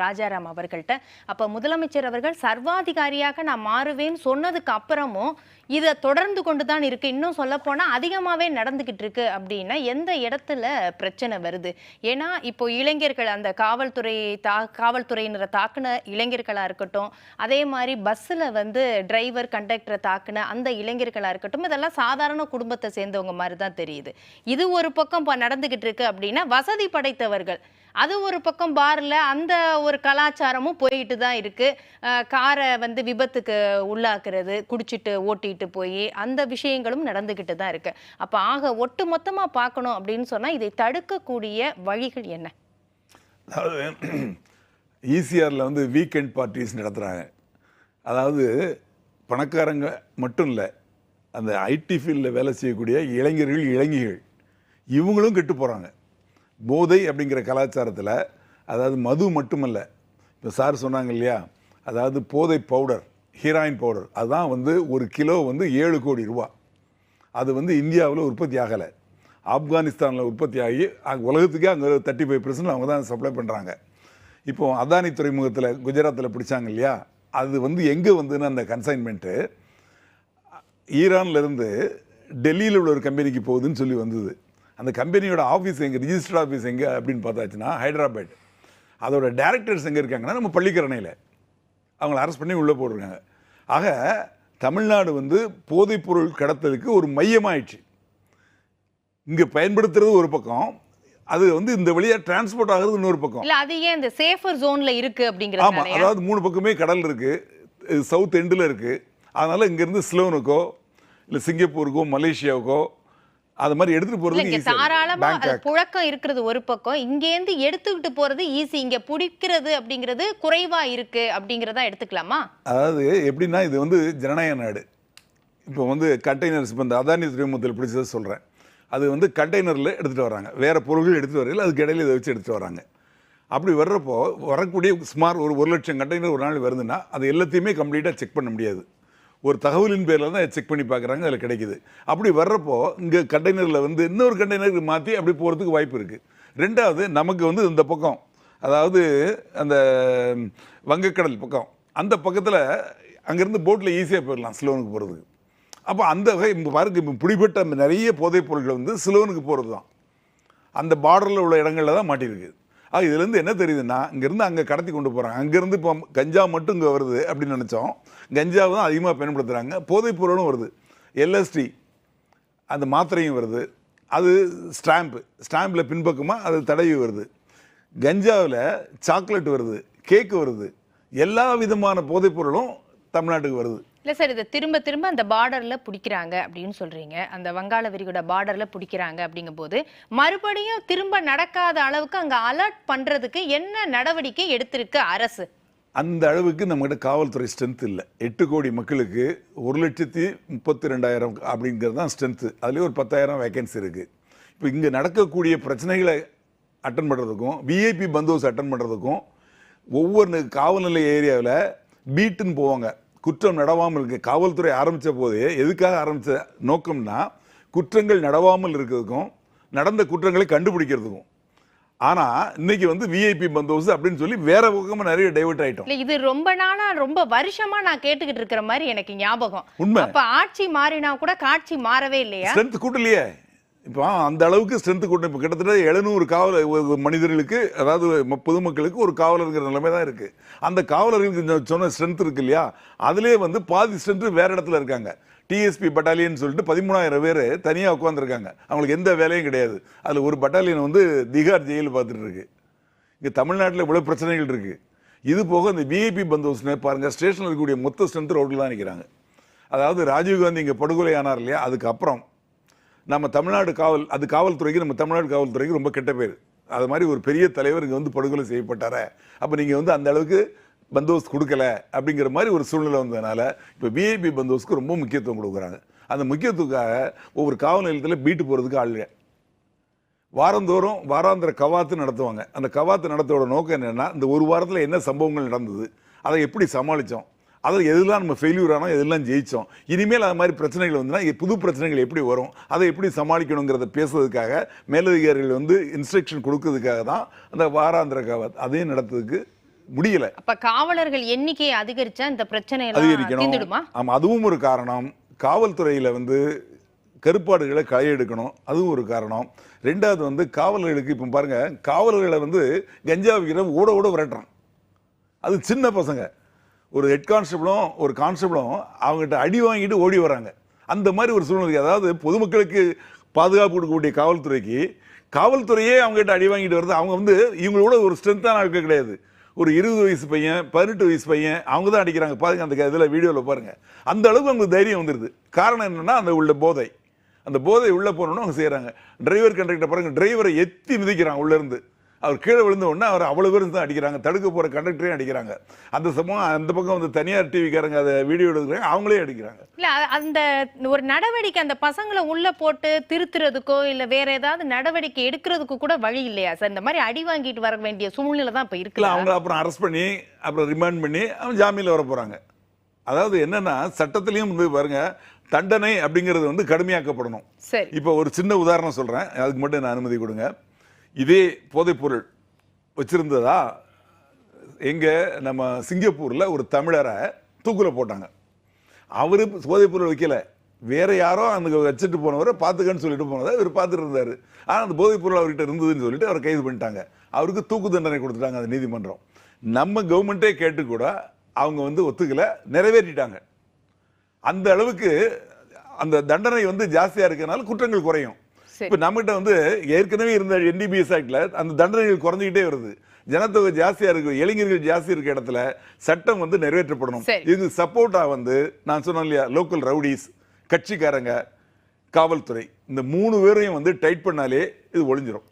ராஜாராம் அவர்கள்ட்ட. அப்ப முதலமைச்சர் அவர்கள் சர்வாதிகாரியாக நான் மாறுவேன்னு சொன்னதுக்கு அப்புறமும் இதை தொடர்ந்து கொண்டு தான் இருக்கு. இன்னும் சொல்ல போனா அதிகமாவே நடந்துகிட்டு இருக்கு அப்படின்னா எந்த இடத்துல பிரச்சனை வருது? ஏன்னா இப்போ இளைஞர்கள் அந்த காவல்துறையினரை தாக்குன இளைஞர்களா இருக்கட்டும், அதே மாதிரி பஸ்ஸில் டிரைவர் கண்டக்டரை தாக்குன அந்த இளைஞர்களா இருக்கட்டும், இதெல்லாம் சாதாரண குடும்பத்தை சேர்ந்தவங்க மாதிரி தான் தெரியுது. இது ஒரு பக்கம் நடந்துகிட்டு இருக்கு அப்படின்னா வசதி படைத்தவர்கள் அது ஒரு பக்கம் பார்ல அந்த ஒரு கலாச்சாரமும் போயிட்டு தான் இருக்கு. காரை விபத்துக்கு உள்ளாக்குறது, குடிச்சிட்டு ஓட்டிட்டு போய் அந்த விஷயங்களும் நடந்துகிட்டு தான் இருக்கு. அப்ப ஆக ஒட்டு மொத்தமா பார்க்கணும் அப்படின்னு சொன்னா இதை தடுக்கக்கூடிய வழிகள் என்ன? அதாவது ஈசிஆர்ல வீக்கெண்ட் பார்ட்டிஸ் நடத்துறாங்க. அதாவது பணக்காரங்க மட்டும் இல்லை, அந்த ஐடி ஃபீல்டில் வேலை செய்யக்கூடிய இளைஞர்கள் இளைஞிகள் இவங்களும் கெட்டு போகிறாங்க. போதை அப்படிங்கிற கலாச்சாரத்தில், அதாவது மது மட்டுமல்ல, இப்போ சார் சொன்னாங்க இல்லையா, அதாவது போதை பவுடர், ஹீராயின் பவுடர், அதுதான் ஒரு கிலோ 7 கோடி ரூபா. அது இந்தியாவில் உற்பத்தி ஆகலை, ஆப்கானிஸ்தானில் உற்பத்தி ஆகி உலகத்துக்கே அங்கே 35% அவங்க தான் சப்ளை பண்ணுறாங்க. இப்போ அதானி துறைமுகத்தில் குஜராத்தில் பிடிச்சாங்க இல்லையா, அது எங்கே அந்த கன்சைன்மெண்ட்டு ஈரான்லேருந்து டெல்லியில் உள்ள ஒரு கம்பெனிக்கு போகுதுன்னு சொல்லி வந்தது. அந்த கம்பெனியோட ஆஃபீஸ் எங்கே, ரிஜிஸ்டர் ஆஃபீஸ் எங்கே அப்படின்னு பார்த்தாச்சுன்னா ஹைதராபாத். அதோட டைரக்டர்ஸ் எங்கே இருக்காங்கன்னா நம்ம பள்ளிக்கரணையில். அவங்கள அரெஸ்ட் பண்ணி உள்ளே போட்டிருக்காங்க. ஆக தமிழ்நாடு போதைப்பொருள் கடத்தலுக்கு ஒரு மையமாயிடுச்சு. இங்கே பயன்படுத்துறது ஒரு பக்கம், அது இந்த வழியாக டிரான்ஸ்போர்ட் ஆகுறது இன்னொரு பக்கம். இல்லை, அது ஏன் இந்த சேஃபர் ஜோனில் இருக்குது அப்படிங்கிறது? ஆமாம், அதாவது 3 பக்கமே கடல் இருக்குது, சவுத் எண்டில் இருக்குது. அதனால் இங்கேருந்து சிலோனுக்கோ இல்லை சிங்கப்பூருக்கோ மலேசியாவுக்கோ அது மாதிரி எடுத்துட்டு போறது தாராளமா புழக்கம் இருக்கிறது ஒரு பக்கம், இங்கேருந்து எடுத்துக்கிட்டு போறது ஈஸி, இங்க பிடிக்கிறது அப்படிங்கிறது குறைவா இருக்கு அப்படிங்கிறதா எடுத்துக்கலாமா? அதாவது எப்படின்னா, இது ஜனநாயக நாடு. இப்போ கண்டெய்னர்ஸ், இப்போ இந்த அதானி துறைமுகத்தில் பிடிச்சதை சொல்கிறேன், அது கண்டெய்னரில் எடுத்துகிட்டு வராங்க, வேறு பொருள்கள் எடுத்துகிட்டு வரையில் அதுக்கு இடையில இதை வச்சு எடுத்துகிட்டு வராங்க. அப்படி வர்றப்போ வரக்கூடிய சுமார் ஒரு 1 லட்சம் கண்டெய்னர் ஒரு நாள் வருதுன்னா அது எல்லாத்தையுமே கம்ப்ளீட்டாக செக் பண்ண முடியாது. ஒரு தகவலின் பேரில் தான் செக் பண்ணி பார்க்குறாங்க, அதில் கிடைக்குது. அப்படி வர்றப்போ இங்கே கண்டெய்னரில் இன்னொரு கண்டெய்னருக்கு மாற்றி அப்படி போகிறதுக்கு வாய்ப்பு இருக்குது. ரெண்டாவது, நமக்கு இந்த பக்கம், அதாவது அந்த வங்கக்கடல் பக்கம், அந்த பக்கத்தில் அங்கேருந்து போட்டில் ஈஸியாக போயிடலாம் சிலோனுக்கு போகிறதுக்கு. அப்போ அந்த வகை பாருங்க, இப்போ பிடிபட்ட நிறைய போதைப் பொருட்கள் சிலோனுக்கு போகிறது தான், அந்த பார்டரில் உள்ள இடங்களில் தான் மாட்டியிருக்கு. இதுலேருந்து என்ன தெரியுதுன்னா, இங்கேருந்து அங்கே கடத்தி கொண்டு போகிறாங்க. அங்கேருந்து இப்போ கஞ்சா மட்டும் இங்கே வருது அப்படின்னு நினச்சோம், கஞ்சாவை தான் அதிகமாக பயன்படுத்துகிறாங்க. போதைப் பொருளும் வருது, எல்எஸ்டி அந்த மாத்திரையும் வருது, அது ஸ்டாம்பில் பின்பக்கமாக அது தடவி வருது. கஞ்சாவில் சாக்லேட் வருது, கேக்கு வருது, எல்லா விதமான போதைப் பொருளும் தமிழ்நாட்டுக்கு வருது. இல்லை சார், இதை திரும்ப திரும்ப அந்த பார்டரில் பிடிக்கிறாங்க அப்படின்னு சொல்கிறீங்க, அந்த வங்காள விரிகுடா பார்டரில் பிடிக்கிறாங்க அப்படிங்கும் போது மறுபடியும் திரும்ப நடக்காத அளவுக்கு அங்கே அலர்ட் பண்ணுறதுக்கு என்ன நடவடிக்கை எடுத்திருக்கு அரசு? அந்த அளவுக்கு நம்மகிட்ட காவல்துறை ஸ்ட்ரென்த் இல்லை. 8 கோடி மக்களுக்கு 1,32,000 அப்படிங்கிறது தான் ஸ்ட்ரென்த்து. அதுலேயே ஒரு 10,000 வேக்கன்சி இருக்குது. இப்போ இங்கே நடக்கக்கூடிய பிரச்சனைகளை அட்டன் பண்ணுறதுக்கும் விஐபி பந்தோபஸ்து அட்டன் பண்ணுறதுக்கும் ஒவ்வொரு காவல் நிலைய ஏரியாவில் பீட்டுன்னு போவாங்க. குற்றம் நடவாமல் இருக்கு, காவல்துறை ஆரம்பித்த போதே எதுக்காக ஆரம்பித்த நோக்கம்னா குற்றங்கள் நடவாமல் இருக்கிறதுக்கும் நடந்த குற்றங்களை கண்டுபிடிக்கிறதுக்கும். ஆனால் இன்னைக்கு விஐபி பந்தோபஸ்து அப்படின்னு சொல்லி வேற பக்கமாக நிறைய டைவர்ட் ஆயிட்டோம். இது ரொம்ப நாளா, ரொம்ப வருஷமா நான் கேட்டுக்கிட்டு இருக்கிற மாதிரி எனக்கு ஞாபகம். உண்மை. அப்ப ஆட்சி மாறினா கூட காட்சி மாறவே இல்லையா? ஸ்ட்ரென்த் கூட்டலையே. இப்போ அந்த அளவுக்கு ஸ்ட்ரென்த் கூட்டம். இப்போ கிட்டத்தட்ட 700 காவலர் மனிதர்களுக்கு, அதாவது பொதுமக்களுக்கு ஒரு காவலருங்கிற நிலைமை தான் இருக்குது. அந்த காவலர்களுக்கு சொன்ன ஸ்ட்ரென்த் இருக்கு இல்லையா, அதுலேயே பாதி ஸ்ட்ரென்த் வேற இடத்துல இருக்காங்க. டிஎஸ்பி பட்டாலியன் சொல்லிட்டு 13,000 பேர் தனியாக உட்காந்துருக்காங்க, அவங்களுக்கு எந்த வேலையும் கிடையாது. அதில் ஒரு பட்டாலியன் திகார் ஜெயில் பார்த்துட்டு இருக்கு. இங்கே தமிழ்நாட்டில் இவ்வளோ பிரச்சனைகள் இருக்குது. இது போக இந்த விஐபி பந்தோபஸ்து பாருங்கள், ஸ்டேஷனில் இருக்கக்கூடிய மொத்த ஸ்ட்ரென்த் ரோட்டில் தான் நிற்கிறாங்க. அதாவது ராஜீவ்காந்தி இங்கே படுகொலை ஆனார் இல்லையா, அதுக்கப்புறம் நம்ம தமிழ்நாடு காவல்துறைக்கு, நம்ம தமிழ்நாடு காவல்துறைக்கு ரொம்ப கெட்ட பேர். அது மாதிரி ஒரு பெரிய தலைவர் இங்கே படுகொலை செய்யப்பட்டார, அப்போ நீங்கள் அந்த அளவுக்கு பந்தோபஸ்து கொடுக்கல அப்படிங்கிற மாதிரி ஒரு சூழ்நிலை வந்ததுனால இப்போ விஐபி பந்தோபஸ்துக்கு ரொம்ப முக்கியத்துவம் கொடுக்குறாங்க. அந்த முக்கியத்துவத்துக்காக ஒவ்வொரு காவல் நிலையத்தில் பீட்டு போகிறதுக்கு ஆள் வாரந்தோறும் வாராந்திர கவாத்து நடத்துவாங்க. அந்த கவாத்து நடத்தோட நோக்கம் என்னென்னா, இந்த ஒரு வாரத்தில் என்ன சம்பவங்கள் நடந்தது, அதை எப்படி சமாளித்தோம், அதில் எதெல்லாம் நம்ம ஃபெயில்யூர் ஆனோம், எதெல்லாம் ஜெயித்தோம், இனிமேல் அது மாதிரி பிரச்சனைகள் வந்துன்னா புது பிரச்சனைகள் எப்படி வரும், அதை எப்படி சமாளிக்கணுங்கிறத பேசுறதுக்காக மேலதிகாரிகள் இன்ஸ்ட்ரக்ஷன் கொடுக்கறதுக்காக தான் அந்த வாராந்திர கவாத் அதையும் நடத்துறதுக்கு முடியல. அப்ப காவலர்கள் எண்ணிக்கையை அதிகரிச்சா இந்த பிரச்சனை எல்லாம் அதிகரிக்கணும். தீர்ந்துடுமா? ஆமா, அதுவும் ஒரு காரணம். காவல்துறையில வந்து கருப்பாடுகளை களை எடுக்கணும், அதுவும் ஒரு காரணம். ரெண்டாவது வந்து காவலர்களுக்கு இப்போ பாருங்க, காவலர்களை வந்து கஞ்சா விற்கிற ஓட ஓட விரட்டுறான். அது சின்ன பசங்க. ஒரு ஹெட் கான்ஸ்டபிளும் ஒரு கான்ஸ்டபிளும் அவங்ககிட்ட அடி வாங்கிட்டு ஓடி வராங்க. அந்த மாதிரி ஒரு சூழ்நிலை. அதாவது பொதுமக்களுக்கு பாதுகாப்பு கொடுக்கக்கூடிய காவல்துறைக்கு காவல்துறையே அவங்ககிட்ட அடி வாங்கிட்டு வருது. அவங்க வந்து இவங்களோட ஒரு ஸ்ட்ரென்த்தான ஆட்கள் கிடையாது. ஒரு 20 வயசு பையன், 18 வயசு பையன், அவங்க தான் அடிக்கிறாங்க. பாருங்க அந்த இதில் வீடியோவில் பாருங்க. அந்த அளவுக்கு அவங்களுக்கு தைரியம் வந்துடுது. காரணம் என்னன்னா அந்த உள்ள போதை. அந்த போதை உள்ளே போனோன்னு அவங்க செய்கிறாங்க. டிரைவர் கண்டக்டர் பாருங்க, டிரைவரை எத்தி மிதிக்கிறாங்க உள்ளேருந்து. அவர் கீழே விழுந்த உடனே அவர் அவ்வளோ பேர் தான் அடிக்கிறாங்க. தடுக்க போகிற கண்டக்டரையும் அடிக்கிறாங்க. அந்த சமயம் அந்த பக்கம் வந்து தனியார் டிவிக்காரங்க அதை வீடியோ எடுக்கிறாங்க, அவங்களே அடிக்கிறாங்க. இல்ல அந்த ஒரு நடவடிக்கை அந்த பசங்களை உள்ள போட்டு திருத்துறதுக்கோ இல்ல வேற ஏதாவது நடவடிக்கை எடுக்கிறதுக்கு கூட வழி இல்லையா சார்? இந்த மாதிரி அடி வாங்கிட்டு வர வேண்டிய சூழ்நிலை தான் இப்ப இல்லை, இருக்குல்ல. அவங்க அப்புறம் அரெஸ்ட் பண்ணி அப்புறம் ரிமாண்ட் பண்ணி அவன் ஜாமீனில் வர போகிறாங்க. அதாவது என்னன்னா சட்டத்திலையும் வந்து பாருங்க, தண்டனை அப்படிங்கிறது வந்து கடுமையாக்கப்படணும். சரி, இப்போ ஒரு சின்ன உதாரணம் சொல்கிறேன், அதுக்கு மட்டும் என்ன அனுமதி கொடுங்க. இதே போதைப்பொருள் வச்சிருந்ததா எங்க நம்ம சிங்கப்பூரில் ஒரு தமிழரை தூக்கில் போட்டாங்க. அவரு போதைப்பொருள் வைக்கல, வேற யாரோ அந்த வச்சுட்டு போனவரை பார்த்துக்கன்னு சொல்லிட்டு போனதை இவர் பார்த்துட்டு இருந்தாரு. ஆனால் அந்த போதைப்பொருள் அவர்கிட்ட இருந்ததுன்னு சொல்லிட்டு அவரை கைது பண்ணிட்டாங்க. அவருக்கு தூக்கு தண்டனை கொடுத்துட்டாங்க அந்த நீதிமன்றம். நம்ம கவர்மெண்ட்டே கேட்டு கூட அவங்க வந்து ஒத்துக்கல, நிறைவேற்றிட்டாங்க. அந்த அளவுக்கு அந்த தண்டனை வந்து ஜாஸ்தியா இருக்கனால குற்றங்கள் குறையும். இப்ப நம்மகிட்ட வந்து ஏற்கனவே இருந்த NDPS ஆக்ட்ல அந்த தண்டனைகள் குறைஞ்சிக்கிட்டே வருது. ஜனத்தொகை ஜாஸ்தியா இருக்கு, இளைஞர்கள் ஜாஸ்தி இருக்க இடத்துல சட்டம் வந்து நிறைவேற்றப்படணும். இது சப்போர்ட்டா வந்து நான் சொன்னேன் இல்லையா, லோக்கல் ரவுடிஸ், கட்சிக்காரங்க, காவல்துறை, இந்த 3 பேரையும் வந்து டைட் பண்ணாலே இது ஒழிஞ்சிரும்.